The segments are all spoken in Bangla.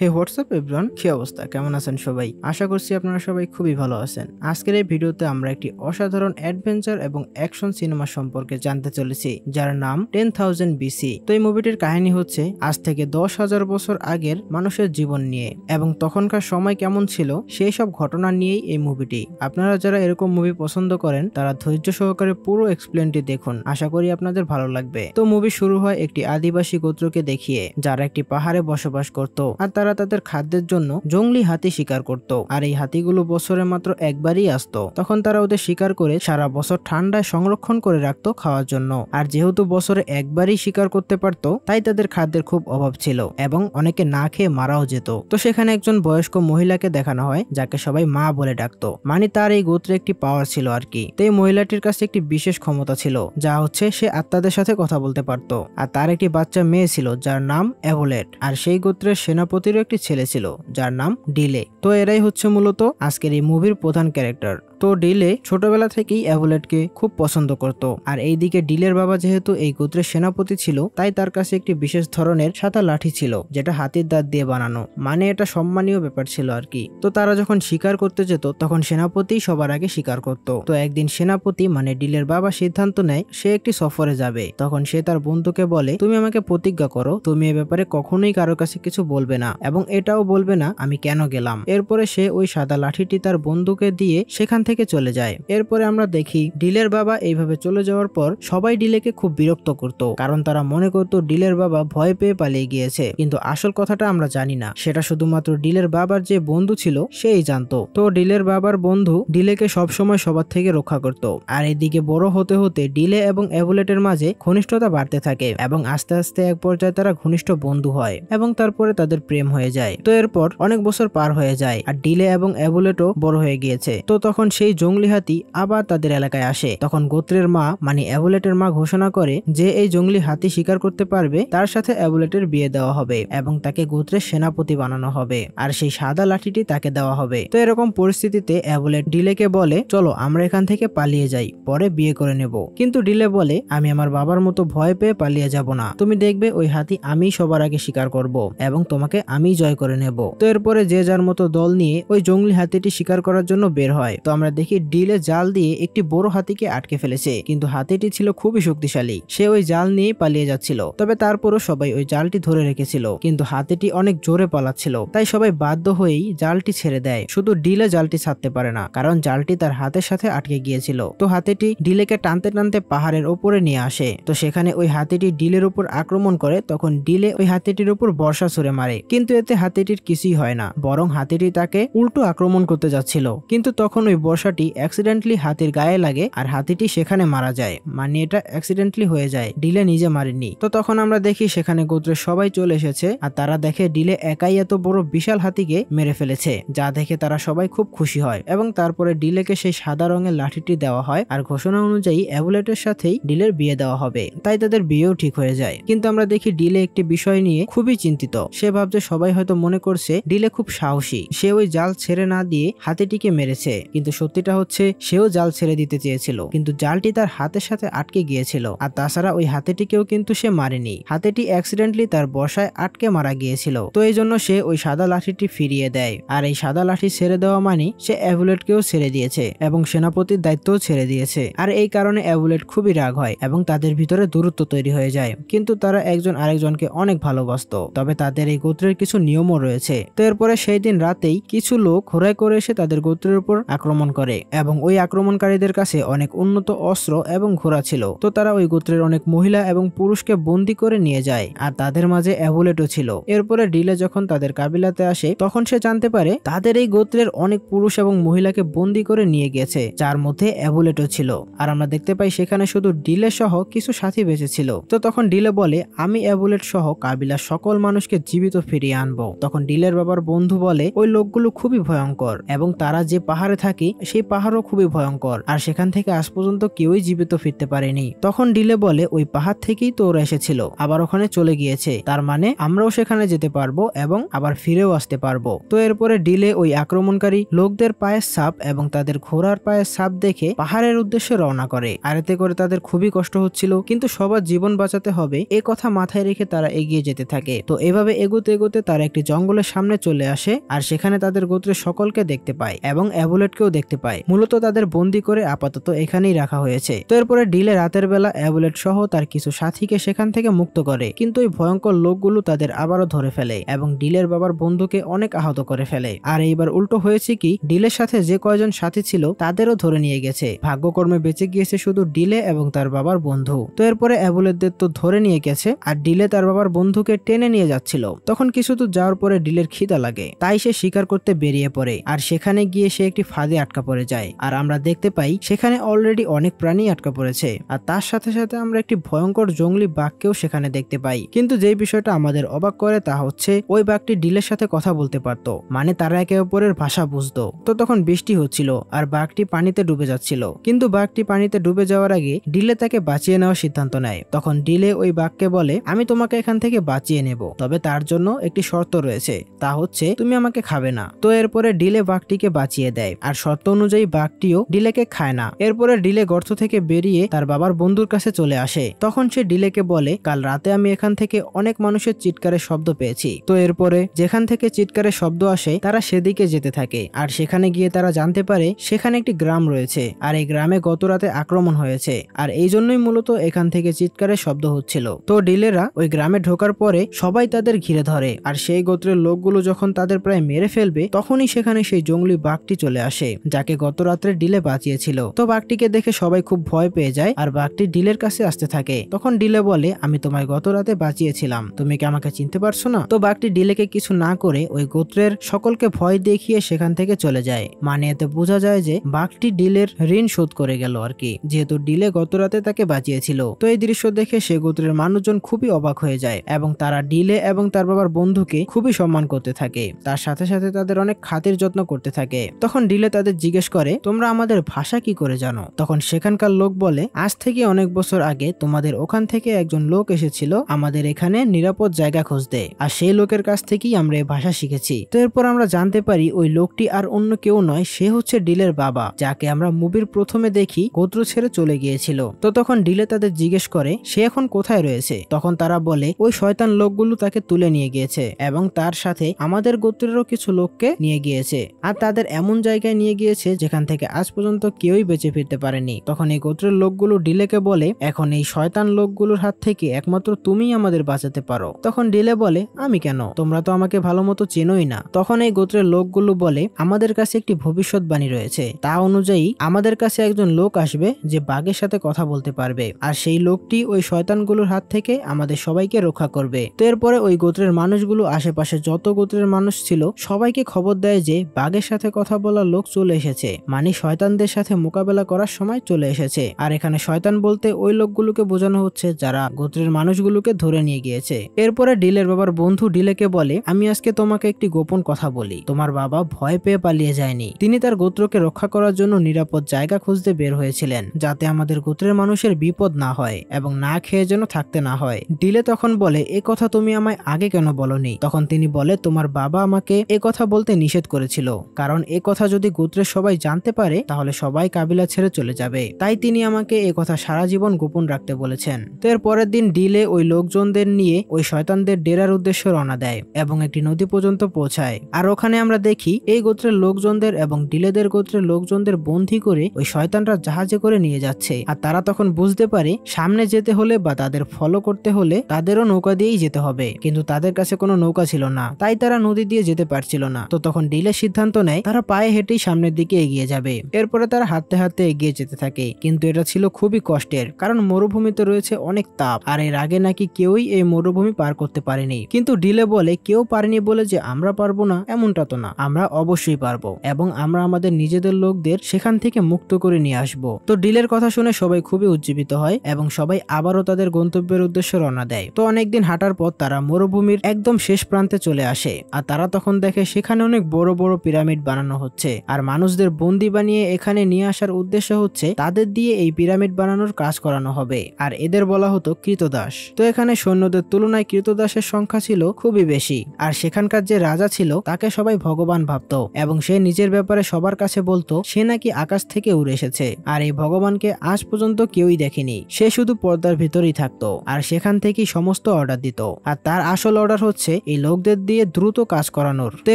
হে হোয়াটসঅ্যাপ এভরিওয়ান, কি অবস্থা, কেমন আছেন সবাই? আশা করছি আপনারা সবাই খুবই ভালো আছেন। আজকের এই ভিডিওতে আমরা একটি অসাধারণ অ্যাডভেঞ্চার এবং অ্যাকশন সিনেমা সম্পর্কে জানতে চলেছি, যার নাম 10,000 BC। তো এই মুভিটির কাহিনী হচ্ছে আজ থেকে 10,000 বছর আগের মানুষের জীবন নিয়ে এবং তখনকার সময় কেমন ছিল সেই সব ঘটনা নিয়েই এই মুভিটি। আপনারা যারা এরকম মুভি পছন্দ করেন তারা ধৈর্য সহকারে পুরো এক্সপ্লেনটি দেখুন, আশা করি আপনাদের ভালো লাগবে। তো মুভি শুরু হয় একটি আদিবাসী গোত্রকে দেখিয়ে, যারা একটি পাহাড়ে বসবাস করত আর তারা তাদের খাদ্যের জন্য জংলি হাতি শিকার করত। আর এই হাতিগুলো বছরে মাত্র একবারই আসতো। তখন তারা ওদের শিকার করে সারা বছর ঠান্ডায় সংরক্ষণ করে রাখতো খাওয়ার জন্য। আর যেহেতু বছরে একবারই শিকার করতে পারতো, তাই তাদের খাদ্যের খুব অভাব ছিল এবং অনেকে না খেয়ে মারাও যেত। তো সেখানে একজন বয়স্ক মহিলাকে দেখানো হয়, যাকে সবাই মা বলে ডাকতো। মানে তার এই গোত্রে একটি পাওয়ার ছিল আর কি। তো এই মহিলাটির কাছে একটি বিশেষ ক্ষমতা ছিল, যা হচ্ছে সে আত্মাদের সাথে কথা বলতে পারতো। আর তার একটি বাচ্চা মেয়ে ছিল যার নাম অ্যাভোলেট। আর সেই গোত্রের সেনাপতিরও একটি ছেলে ছিল যার নাম ডিলে। তো এরাই হচ্ছে মূলত আজকের এই মুভির প্রধান ক্যারেক্টার। তো ডিলে ছোটবেলা থেকেই অ্যাভোলেটকে খুব পছন্দ করত। আর এইদিকে ডিলের বাবা যেহেতু এই গোত্রের সেনাপতি ছিল, তাই তার কাছে একটি বিশেষ ধরনের সাদা লাঠি ছিল, যেটা হাতির দাঁত দিয়ে বানানো। মানে এটা সম্মানীয় ব্যাপার ছিল আর কি। তো তারা যখন শিকার করতে যেত তখন সেনাপতি সবার আগে শিকার করত। তো একদিন সেনাপতি মানে ডিলের বাবা সিদ্ধান্ত নেয় সে একটি সফরে যাবে। তখন সে তার বন্ধুকে বলে, তুমি আমাকে প্রতিজ্ঞা করো তুমি এ ব্যাপারে কখনোই কারো কাছে কিছু বলবে না এবং এটাও বলবে না আমি কেন গেলাম। এরপরে সে ওই সাদা লাঠিটি তার বন্ধুকে দিয়ে সেখান থেকে চলে যায়। এরপরে আমরা দেখি ডিলের বাবা এইভাবে চলে যাওয়ার পর সবাই ডিলেকে খুব বিরক্ত করত, কারণ তারা মনে করত ডিলের বাবা ভয় পেয়ে পালিয়ে গিয়েছে। কিন্তু আসল কথাটা আমরা জানি না, সেটা শুধুমাত্র ডিলের বাবার যে বন্ধু ছিল সেই জানতো। তো ডিলের বাবার বন্ধু ডিলেকে সবসময় সবার থেকে রক্ষা করত। আর এদিকে বড় হতে হতে ডিলে এবং অ্যাভোলেটের মাঝে ঘনিষ্ঠতা বাড়তে থাকে এবং আস্তে আস্তে এক পর্যায়ে তারা ঘনিষ্ঠ বন্ধু হয় এবং তারপরে তাদের প্রেম হয়ে যায়। তো এরপর অনেক বছর পার হয়ে যায় আর ডিলে এবং অ্যাভোলেটও বড় হয়ে গিয়েছে। তো তখন সেই জঙ্গলি হাতি আবার তাদের এলাকায় আসে। তখন গোত্রের মা মানে অ্যাভোলেটের মা ঘোষণা করে যে এই জঙ্গলি হাতি শিকার করতে পারবে তার সাথে অ্যাভোলেটের বিয়ে দেওয়া হবে এবং তাকে গোত্রের সেনাপতি বানানো হবে আর সেই সাদা লাঠিটি তাকে দেওয়া হবে। তো এরকম পরিস্থিতিতে অ্যাভোলেট ডিলেকে বলে, চলো আমরা এখান থেকে পালিয়ে যাই, পরে বিয়ে করে নেব। কিন্তু ডিলে বলে, আমি আমার বাবার মতো ভয় পেয়ে পালিয়ে যাব না, তুমি দেখবে ওই হাতি আমি সবার আগে শিকার করব এবং তোমাকে আমি জয় করে নেব। তো এরপরে যে যার মতো দল নিয়ে ওই জঙ্গলি হাতিটি শিকার করার জন্য বের হয়। তো আমরা দেখি ডিলে জাল দিয়ে একটি বড় হাতিকে আটকে ফেলেছে, কিন্তু হাতিটি ছিল খুবই শক্তিশালী, সে ওই জাল নিয়ে পালিয়ে যাচ্ছিল। তবে তারপরও সবাই ওই জালটি ধরে রেখেছিল, কিন্তু হাতিটি অনেক জোরে পালাচ্ছিল, তাই সবাই বাধ্য হয়েই জালটি ছেড়ে দেয়। শুধু ডিলে জালটি ছাড়তে পারে না, কারণ জালটি তার হাতের সাথে আটকে গিয়েছিল। তো হাতিটি ডিলেকে টানতে টানতে পাহাড়ের উপরে নিয়ে আসে। তো সেখানে ওই হাতিটি ডিলের উপর আক্রমণ করে। তখন ডিলে ওই হাতিটির উপর বর্ষা ছুড়ে মারে, কিন্তু এতে হাতিটির কিছুই হয় না, বরং হাতিটি তাকে উল্টো আক্রমণ করতে যাচ্ছিল। কিন্তু তখন ওই বর্ষাটি অ্যাক্সিডেন্টলি হাতির গায়ে লাগে আর হাতিটি সেখানে মারা যায়। মানে এটা অ্যাক্সিডেন্টলি হয়ে যায়, ডিলে নিজে মারেনি। তো তখন আমরা দেখি সেখানে গোত্রের সবাই চলে এসেছে আর তারা দেখে ডিলে একাই এত বড় বিশাল হাতিকে মেরে ফেলেছে, যা দেখে তারা সবাই খুব খুশি হয় এবং তারপরে ডিলেকে সেই সাদা রঙের লাঠিটি দেওয়া হয় আর ঘোষণা অনুযায়ী অ্যাভোলেটের সাথেই ডিলের বিয়ে দেওয়া হবে। তাই তাদের বিয়েও ঠিক হয়ে যায়। কিন্তু আমরা দেখি ডিলে একটি বিষয় নিয়ে খুবই চিন্তিত। সে ভাবছে সবাই হয়তো মনে করছে ডিলে খুব সাহসী, সে ওই জাল ছেড়ে না দিয়ে হাতিটিকে মেরেছে, কিন্তু সত্যিটা হচ্ছে সেও জাল ছেড়ে দিতে চেয়েছিল, কিন্তু জালটি তার হাতের সাথে আটকে গিয়েছিল। আর তাছাড়া ওই হাতিটিকেও কিন্তু সে মারেনি, হাতিটি অ্যাক্সিডেন্টলি তার বর্ষায় আটকে মারা গিয়েছিল। তো এই জন্য সে ওই সাদা লাঠিটি ফিরিয়ে দেয়। আর এই সাদা লাঠি ছেড়ে দেওয়া মানে সে অ্যাভোলেটকেও ছেড়ে দিয়েছে এবং সেনাপতির দায়িত্বও ছেড়ে দিয়েছে। আর এই কারণে অ্যাভোলেট খুবই রাগ হয় এবং তাদের ভিতরে দূরত্ব তৈরি হয়ে যায়। কিন্তু তারা একজন আরেকজনকে অনেক ভালোবাসতো। তবে তাদের এই গোত্রের কিছু নিয়মও রয়েছে। তো এরপরে সেই দিন রাতেই কিছু লোক ঘোড়ায় করে এসে তাদের গোত্রের উপর আক্রমণ করে এবং ওই আক্রমণকারীদের কাছে অনেক উন্নত অস্ত্র এবং ঘোড়া ছিল। তো তারা ওই গোত্রের অনেক মহিলা এবং পুরুষকে বন্দী করে নিয়ে যায় আর তাদের মাঝে অ্যাভোলেটও ছিল। এরপরে ডিলে যখন তাদের কাবিলাতে আসে তখন সে জানতে পারে তাদের এই গোত্রের অনেক পুরুষ এবং মহিলাকে বন্দী করে নিয়ে গেছে, যার মধ্যে অ্যাভোলেটও ছিল। আর আমরা দেখতে পাই সেখানে শুধু ডিলে সহ কিছু সাথী বেঁচে ছিল। তো তখন ডিলে বলে, আমি অ্যাভোলেট সহ কাবিলার সকল মানুষকে জীবিত ফিরিয়ে আনবো। তখন ডিলের বাবার বন্ধু বলে, ওই লোকগুলো খুবই ভয়ঙ্কর এবং তারা যে পাহাড়ে থাকে সেই পাহাড়ও খুবই ভয়ঙ্কর আর সেখান থেকে আজ পর্যন্ত কেউই জীবিত ফিরতে পারেনি। তখন ডিলে বলে ওই পাহাড় থেকেই তো ওরা এসেছিল, আবার ওখানে চলে গিয়েছে, তার মানে আমরাও সেখানে যেতে পারবো এবং আবার ফিরেও আসতে পারবো। তো এরপরে ডিলে ওই আক্রমণকারী লোকদের পায়ের ছাপ এবং তাদের ঘোড়ার পায়ের ছাপ দেখে পাহাড়ের উদ্দেশ্যে রওনা করে। আর এতে করে তাদের খুবই কষ্ট হচ্ছিল, কিন্তু সবার জীবন বাঁচাতে হবে এ কথা মাথায় রেখে তারা এগিয়ে যেতে থাকে। তো এভাবে এগোতে এগোতে তারা একটি জঙ্গলের সামনে চলে আসে আর সেখানে তাদের গোত্রের সকলকে দেখতে পায় এবং অ্যাবুলেটকেও দেখতে পায়। মূলত তাদের বন্দি করে আপাতত এখানেই রাখা হয়েছে। তো এরপরে ডিলে রাতের বেলা অ্যাবুলেট সহ তার কিছু সাথীকে সেখান থেকে মুক্ত করে, কিন্তু ওই ভয়ঙ্কর লোকগুলো তাদের আবারও ধরে ফেলে এবং ডিলের বাবার বন্ধুকে অনেক আহত করে ফেলে। আর এইবার উল্টো হয়েছে কি, ডিলের সাথে যে কয়জন সাথী ছিল তাদেরও ধরে নিয়ে গেছে। ভাগ্যকর্মে বেঁচে গিয়েছে শুধু ডিলে এবং তার বাবার বন্ধু। তো এরপরে অ্যাবুলেটদের তো ধরে নিয়ে গেছে আর ডিলে তার বাবার বন্ধুকে টেনে নিয়ে যাচ্ছিল। তখন কিছু দূর যাওয়ার পরে ডিলের খিদা লাগে, তাই সে শিকার করতে বেরিয়ে পড়ে আর সেখানে গিয়ে সে একটি ফাঁদে আটকা পড়ে যায়। আর আমরা দেখতে পাই সেখানে অলরেডি অনেক প্রাণী আটকা পড়েছে আর তার সাথে সাথে আমরা একটি ভয়ঙ্কর জঙ্গলি বাঘকেও সেখানে দেখতে পাই। কিন্তু যেই বিষয়টা আমাদের অবাক করে তা হচ্ছে ওই বাঘটি ডিলের সাথে কথা বলতে পারতো, মানে তারা একে অপরের ভাষা বুঝতো। তো তখন বৃষ্টি হচ্ছিল আর বাঘটি পানিতে ডুবে যাচ্ছিল, কিন্তু বাঘটি পানিতে ডুবে যাওয়ার আগে ডিলে তাকে বাঁচিয়ে নেওয়ার সিদ্ধান্ত নেয়। তখন ডিলে ওই বাঘকে বলে, আমি তোমাকে এখান থেকে বাঁচিয়ে নেব, তবে তার জন্য একটি শর্ত রয়েছে, তা হচ্ছে তুমি আমাকে খাবে না। তো এরপরে ডিলে বাঘটিকে বাঁচিয়ে দেয় আর শর্ত অনুযায়ী বাঘটিও ডিলেকে খায় না। এরপরে ডিলে গর্ত থেকে বেরিয়ে তার বাবার বন্ধুর কাছে চলে আসে। তখন সে ডিলেকে বলে, কাল রাতে আমি এখান থেকে অনেক মানুষের চিৎকারের শব্দ পেয়েছি। তো এরপরে যেখান থেকে চিৎকারের শব্দ আসে তারা সেদিকে যেতে থাকে আর সেখানে গিয়ে তারা জানতে পারে সেখানে একটি গ্রাম রয়েছে আর এই গ্রামে গত রাতে আক্রমণ হয়েছে আর এই জন্যই মূলত এখান থেকে চিৎকারের শব্দ হচ্ছিল। তো ডিলেরা ওই গ্রামে ঢোকার পরে সবাই তাদের ঘিরে ধরে আর সেই গোত্রের লোকগুলো যখন তাদের প্রায় মেরে ফেলবে তখনই সেখানে সেই জঙ্গলি বাঘটি চলে আসে যাকে গত রাত্রে ডিলে বাঁচিয়েছিল। তো বাঘটিকে দেখে সবাই খুব ভয় পেয়ে যায় আর বাঘটি ডিলের কাছে আসতে থাকে। তখন ডিলে বলে, আমি তোমায় গত রাতে বাঁচিয়েছিলাম, তুমি কি আমাকে চিনতে পারছো না? তো বাঘটি ডিলেকে কিছু না করে ওই গোত্রের সকলকে ভয় দেখিয়ে সেখান থেকে চলে যায়। মানে এতে বোঝা যায় যে বাঘটি ডিলের ঋণ শোধ করে গেল আর কি, যেহেতু ডিলে গত রাতে তাকে বাঁচিয়েছিল। তো এই দৃশ্য দেখে সে গোত্রের মানুষজন খুবই অবাক হয়ে যায় এবং তারা ডিলে এবং তার বাবার বন্ধুকে খুবই সম্মান করতে থাকে, তার সাথে সাথে তাদের অনেক খাতির যত্ন করতে থাকে। তখন ডিলে তাদের জিজ্ঞেস করে, তোমরা আমাদের ভাষা কি করে জানো? তখন সেখানকার লোক বলে, আজ থেকে অনেক বছর আগে তোমাদের ওখান থেকে একজন লোক এসেছিল আমাদের এখানে নিরাপদ জায়গা খুঁজতে, আর সেই লোকের কাছ থেকেই আমরা এই ভাষা শিখেছি। তো এরপর আমরা জানতে পারি ওই লোকটি আর অন্য কেউ নয়, সে হচ্ছে ডিলের বাবা, যাকে আমরা মুভির প্রথমে দেখি গোত্র ছেড়ে চলে গিয়েছিল। তো তখন ডিলে তাদের জিজ্ঞেস করে সে এখন কোথায় রয়েছে। তখন তারা বলে ওই শয়তান লোকগুলো তাকে তুলে নিয়ে গিয়েছে এবং তার সাথে আমাদের গোত্রেরও কিছু লোককে নিয়ে গিয়েছে আর তাদের এমন জায়গায় নিয়ে গিয়েছে যেখান থেকে আজ পর্যন্ত কেউই বেঁচে ফিরতে পারেনি। তখন এই গোত্রের লোকগুলো ডিলেকে বলে, এখন এই শয়তান লোকগুলোর হাত থেকে একমাত্র তুমিই আমাদের বাঁচাতে পারো। তখন ডিলে বলে, আমি কেন? তোমরা তো আমাকে ভালো মতো চেনোই না। তখন এই গোত্রের লোকগুলো বলে, আমাদের কাছে একটি ভবিষ্যৎবাণী রয়েছে, তা অনুযায়ী আমাদের কাছে একজন লোক আসবে যে বাঘের সাথে কথা বলতে পারবে আর সেই লোকটি ওই শয়তানগুলোর হাত থেকে আমাদের সবাইকে রক্ষা করবে। তো এরপরে ওই গোত্রের মানুষগুলো আশেপাশে যত গোত্রের মানুষ ছিল সবাইকে খবর দেয় যে বাঘের সাথে কথা বলার লোক চলে এসেছে, মানে শয়তানদের সাথে মোকাবেলা করার সময় চলে এসেছে। আর এখানে শয়তান বলতে ওই লোকগুলোকে বোঝানো হচ্ছে যারা গোত্রের মানুষগুলোকে ধরে নিয়ে গিয়েছে। এরপরে ডিলের বাবার বন্ধু ডিলেকে বলে, আমি আজকে তোমাকে একটি গোপন কথা বলি, তোমার বাবা ভয় পেয়ে পালিয়ে যায়নি, তিনি তার গোত্রকে রক্ষা করার জন্য নিরাপদ জায়গা খুঁজতে বের হয়েছিলেন যাতে আমাদের গোত্রের মানুষের বিপদ না হয় এবং না খেয়ে যেন থাকতে না হয়। ডিলে তখন বলে, এ কথা তুমি আমায় আগে কেন বলনি? তখন তিনি বলে, তোমার বাবা আমাকে এ কথা বলতে নিষেধ করেছিল, কারণ এ কথা যদি গোত্রের সবাই জানতে পারে তাহলে সবাই কাবিলা ছেড়ে চলে যাবে, তাই তিনি আমাকে এ কথা সারা জীবন গোপন রাখতে বলেছেন। তো এর পরের দিন ডিলে ওই লোকজনদের নিয়ে ওই শয়তানদের ডেরার উদ্দেশ্যে রওনা দেয় এবং একটি নদী পর্যন্ত পৌঁছায়। আর ওখানে আমরা দেখি এই গোত্রের লোকজনদের এবং ডিলেদের গোত্রের লোকজনদের বন্দী করে ওই শয়তানরা জাহাজে করে নিয়ে যাচ্ছে। আর তারা তখন বুঝতে পারে সামনে যেতে হলে বা তাদের ফলো করতে হলে তাদেরও নৌকা দিয়েই যেতে হবে, কিন্তু তাদের কাছে কোনো নৌকা ছিল না, তাই তারা নদী দিয়ে যেতে পারছিল না। তো তখন ডিলে সিদ্ধান্ত নেয় তারা পায়ে হেঁটেই সামনের দিকে এগিয়ে যাবে। এরপরে তারা হাঁটতে হাঁটতে এগিয়ে যেতে থাকে, কিন্তু এটা ছিল খুবই কষ্টের, কারণ মরুভূমিতে রয়েছে অনেক তাপ আর এর আগে নাকি কেউই এই মরুভূমি পার করতে পারেনি। কিন্তু ডিলে বলে, কেউ পারেনি বলে যে আমরা পারবো না এমনটা তো না, আমরা অবশ্যই পারবো এবং আমরা আমাদের নিজেদের লোকদের সেখান থেকে মুক্ত করে নিয়ে আসবো। তো ডিলের কথা শুনে সবাই খুবই উজ্জীবিত হয় এবং সবাই আবারও তাদের গন্তব্যের উদ্দেশ্যে রওনা দেয়। তো অনেকদিন হাঁটার পর তারা মরুভূমির একদম শেষ প্রান্তে চলে আসে আর তারা তখন দেখে সেখানে অনেক বড় বড় পিরামিড বানানো হচ্ছে আর মানুষ মানুষদের বন্দি বানিয়ে এখানে নিয়ে আসার উদ্দেশ্য হচ্ছে তাদের দিয়ে এই পিরামিড বানানোর কাজ করানো হবে, আর এদের বলা হতো কৃতদাস। তো এখানে সৈন্যদের তুলনায় কৃতদাসের সংখ্যা ছিল খুবই বেশি, আর সেখানকার যে রাজা ছিল তাকে সবাই ভগবান ভাবত এবং সে নিজের ব্যাপারে সবার কাছে বলতো সে নাকি আকাশ থেকে উড়ে এসেছে, আর এই ভগবানকে আজ পর্যন্ত কেউই দেখেনি। সে শুধু পর্দার ভিতরেই থাকতো আর সেখান থেকেই সমস্ত অর্ডার দিত, আর তার আসল অর্ডার হচ্ছে এই লোকদের দিয়ে দ্রুত কাজ করানোর। তো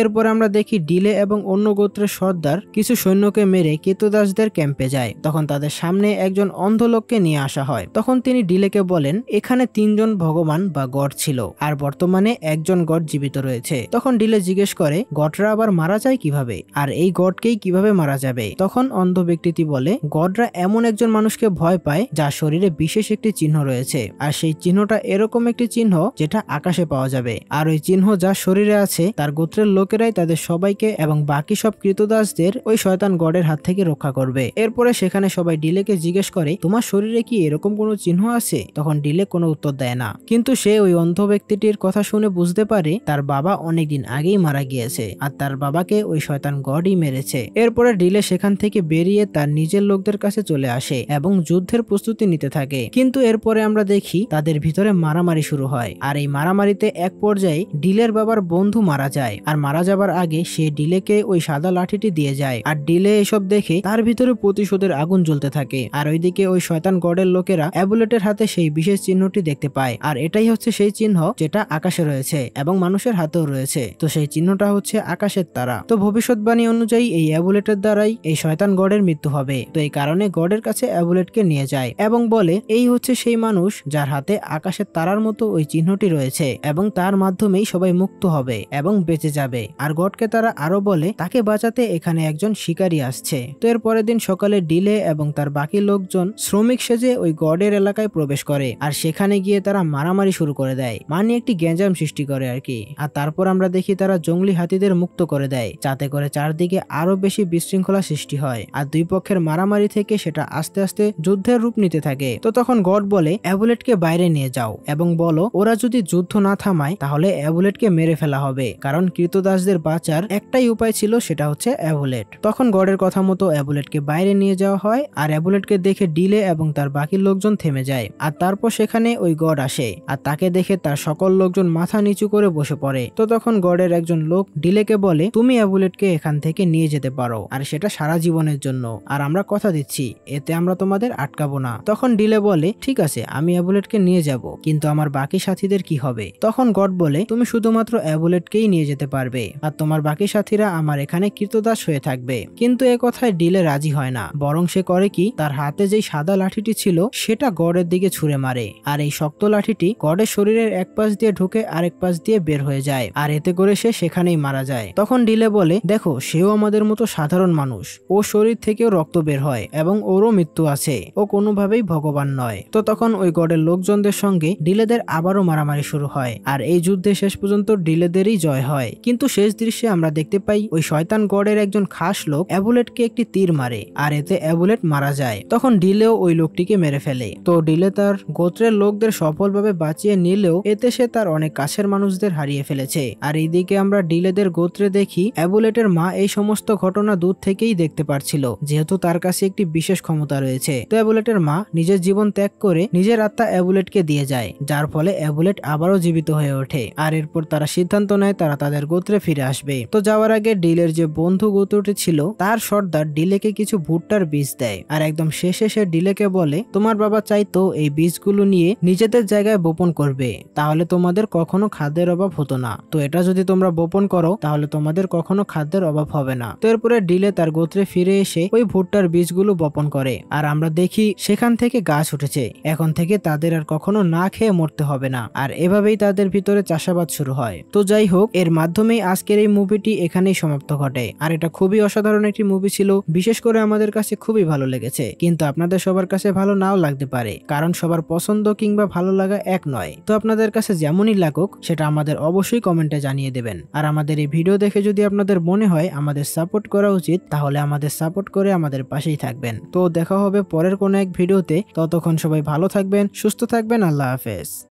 এরপরে আমরা দেখি ডিলে এবং অন্য গোত্রের সর্দার কিছু সৈন্যকে মেরে কৃতদাসদের ক্যাম্পে যায়। তখন তাদের সামনে একজন অন্ধ লোককে নিয়ে আসা হয়। তখন তিনি ডিলেকে বলেন এখানে 3 জন ভগবান বা গড ছিল, আর বর্তমানে একজন গড জীবিত রয়েছে। তখন ডিলে জিজ্ঞেস করে গডরা আবার মারা যায় কিভাবে, আর এই গডকেই কিভাবে মারা যাবে? তখন অন্ধ ব্যক্তিটি বলে গডরা এমন একজন মানুষকে ভয় পায় যার শরীরে বিশেষ একটি চিহ্ন রয়েছে, আর সেই চিহ্নটা এরকম একটি চিহ্ন যেটা আকাশে পাওয়া যাবে, আর ওই চিহ্ন যার শরীরে আছে তার গোত্রের লোকেরাই তাদের সবাইকে এবং বাকি সব কৃতদাসদের ওই শয়তান গডের হাত থেকে রক্ষা করবে। এরপরে সেখানে সবাই ডিলেকে জিজ্ঞেস করে তোমার শরীরে কি এরকম কোনো চিহ্ন আছে? তখন ডিলে কোনো উত্তর দেয় না, কিন্তু সে ওই অন্ধ ব্যক্তিটির কথা শুনে বুঝতে পারে তার বাবা অনেকদিন আগেই মারা গিয়েছে, আর তার বাবাকে ওই শয়তান গডই মেরেছে। এরপরে ডিলে সেখান থেকে বেরিয়ে তার নিজের লোকদের কাছে চলে আসে এবং যুদ্ধের প্রস্তুতি নিতে থাকে। কিন্তু এরপরে আমরা দেখি তাদের ভিতরে মারামারি শুরু হয়, আর এই মারামারিতে এক পর্যায়ে ডিলের বাবার বন্ধু মারা যায়, আর মারা যাবার আগে সে ডিলেকে ওই সাদা লাঠিটি দিয়ে যায়। আর ডিলে এসব দেখে তার ভিতরে প্রতিশোধের আগুন জ্বলতে থাকে, আর ওইদিকে ওই শয়তান গডের লোকেরা অ্যাবুলেটের হাতে সেই বিশেষ চিহ্নটি দেখতে পায়, আর এটাই হচ্ছে সেই চিহ্ন যেটা আকাশে রয়েছে এবং মানুষের হাতেও রয়েছে। তো সেই চিহ্নটা হচ্ছে আকাশের তারা। তো ভবিষ্যৎবাণী অনুযায়ী এই অ্যাবুলেটের দ্বারাই এই শয়তান গডের মৃত্যু হবে। তো এই কারণে গডের কাছে অ্যাবুলেটকে নিয়ে যায় এবং বলে এই হচ্ছে সেই মানুষ যার হাতে আকাশের তারার মতো ওই চিহ্নটি রয়েছে, এবং তার মাধ্যমেই সবাই মুক্ত হবে এবং বেঁচে যাবে। আর গডকে তারা আরো বলে তাকে বাঁচাতে এখানে একজন শিকারী আসছে। তো এর পরের দিন সকালে ডিলে এবং তার বাকি লোকজন শ্রমিক সেজে ওই গডের এলাকায় প্রবেশ করে, আর সেখানে গিয়ে তারা মারামারি শুরু করে দেয়, মানে একটি গ্যাঞ্জাম সৃষ্টি করে আর কি। আর তারপর আমরা দেখি তারা জঙ্গলি হাতিদের মুক্ত করে দেয়, যাতে করে চারদিকে আরো বেশি বিশৃঙ্খলা সৃষ্টি হয়, আর দুই পক্ষের মারামারি থেকে সেটা আস্তে আস্তে যুদ্ধের রূপ নিতে থাকে। তো তখন গড বলে অ্যাবুলেটকে বাইরে নিয়ে যাও এবং বলো ওরা যদি যুদ্ধ না থামায় তাহলে অ্যাবুলেটকে মেরে ফেলা হবে, কারণ কৃতদাসদের বাঁচার একটাই উপায় ছিল, সেটা হচ্ছে অ্যাবুলেট। তখন গডের কথা মতো অ্যাবুলেটকে বাইরে নিয়ে যাওয়া হয়, আর অ্যাবুলেটকে দেখে ডিলে এবং তার বাকি লোকজন থেমে যায়। আর তারপর সেখানে ওই গড আসে, আর তাকে দেখে তার সকল লোকজন মাথা নিচু করে বসে পড়ে। তো তখন গডের একজন লোক ডিলেকে বলে তুমি অ্যাবুলেটকে এখান থেকে নিয়ে যেতে পারো, আর সেটা সারা জীবনের জন্য, আর আমরা কথা দিচ্ছি এতে আমরা তোমাদের আটকাবো না। তখন ডিলে বলে ঠিক আছে আমি অ্যাবুলেটকে নিয়ে যাব, কিন্তু আমার বাকি সাথীদের কি হবে? তখন গড বলে তুমি শুধুমাত্র অ্যাবুলেটকেই নিয়ে যেতে পারবে, আর তোমার বাকি সাথীরা আমার এখানে কৃতদাস হয়ে থাকবে। কিন্তু এ কথায় ডিলে রাজি হয় না, বরং সে করে কি তার হাতে যেই সাদা লাঠিটি ছিল সেটা গডের দিকে ছুঁড়ে মারে, আর এই শক্ত লাঠিটি গডের শরীরের এক পাশ দিয়ে ঢুকে আরেক পাশ দিয়ে বের হয়ে যায়, আর এতে করে সে সেখানেই মারা যায়। তখন ডিলে বলে দেখো সেও আমাদের মতো সাধারণ মানুষ, ও শরীর থেকেও রক্ত বের হয় এবং ওরও মৃত্যু আছে, ও কোনোভাবেই ভগবান নয়। তো তখন ওই গডের লোকজনদের সঙ্গে ডিলেদের আবারও মারামারি শুরু হয়, আর এই যুদ্ধে শেষ পর্যন্ত ডিলেদেরই জয় হয়। কিন্তু শেষ দৃশ্যে আমরা দেখতে পাই ওই শয়তান গডের একজন খাস লোক অ্যাবুলেটকে একটি তীর মারে, আর এতে অ্যাবুলেট মারা যায়। তখন ডিলেও ওই লোকটিকে মেরে ফেলে। তো ডিলে তার গোত্রের লোকদের সফলভাবে বাঁচিয়ে নিলেও এতে সে তার অনেক কাছের মানুষদের হারিয়ে ফেলেছে। আর এইদিকে আমরা ডিলেদের গোত্রে দেখি অ্যাবুলেটের মা এই সমস্ত ঘটনা দূর থেকেই দেখতে পারছিল, যেহেতু তার কাছে একটি বিশেষ ক্ষমতা রয়েছে। তো অ্যাবুলেটের মা নিজের জীবন ত্যাগ করে নিজের আত্মা অ্যাবুলেটকে দিয়ে যায়, যার ফলে অ্যাবুলেট আবারও জীবিত হয়ে ওঠে। আর এরপর তারা সিদ্ধান্ত নেয় তারা তাদের গোত্রে ফিরে আসবে। তো যাওয়ার আগে ডিলের যে বন্ধু গোত্রটি ছিল তার সর্দার ডিলেকে কিছু ভুট্টার বীজ দেয়, আর একদম শেষে সে ডিলেকে বলে তোমার বাবা চাইতো এই বীজগুলো নিয়ে নিজেদের জায়গায় বপন করবে, তাহলে তোমাদের কখনো খাদ্যের অভাব হতো না। তো এটা যদি তোমরা বপন করো তাহলে তোমাদের কখনো খাদ্যের অভাব হবে না। তো এরপরে ডিলে তার গোত্রে ফিরে এসে ওই ভুট্টার বীজগুলো বপন করে, আর আমরা দেখি সেখান থেকে গাছ উঠেছে। এখন থেকে তাদের আর কখনো না খেয়ে মরতে হবে না, আর এভাবেই তাদের ভিতরে চাষাবাদ শুরু হয়। তো যাই হোক, এর মাধ্যমেই আজকের এই মুভিটি এখানেই সমাপ্ত ঘটে। আর এটা খুবই অসাধারণ একটি মুভি ছিল, বিশেষ করে আমাদের কাছে খুবই ভালো লেগেছে, কিন্তু আপনাদের সবার কাছে ভালো নাও লাগতে পারে, কারণ সবার পছন্দ কিংবা ভালো লাগা এক নয়। তো আপনাদের কাছে যেমনই লাগুক সেটা আমাদের অবশ্যই কমেন্টে জানিয়ে দেবেন। আর আমাদের এই ভিডিও দেখে যদি আপনাদের মনে হয় আমাদের সাপোর্ট করা উচিত, তাহলে আমাদের সাপোর্ট করে আমাদের পাশেই থাকবেন। তো দেখা হবে পরের কোনো এক ভিডিওতে। ততক্ষণ সবাই ভালো থাকবেন, সুস্থ থাকবেন। আল্লাহ হাফেজ।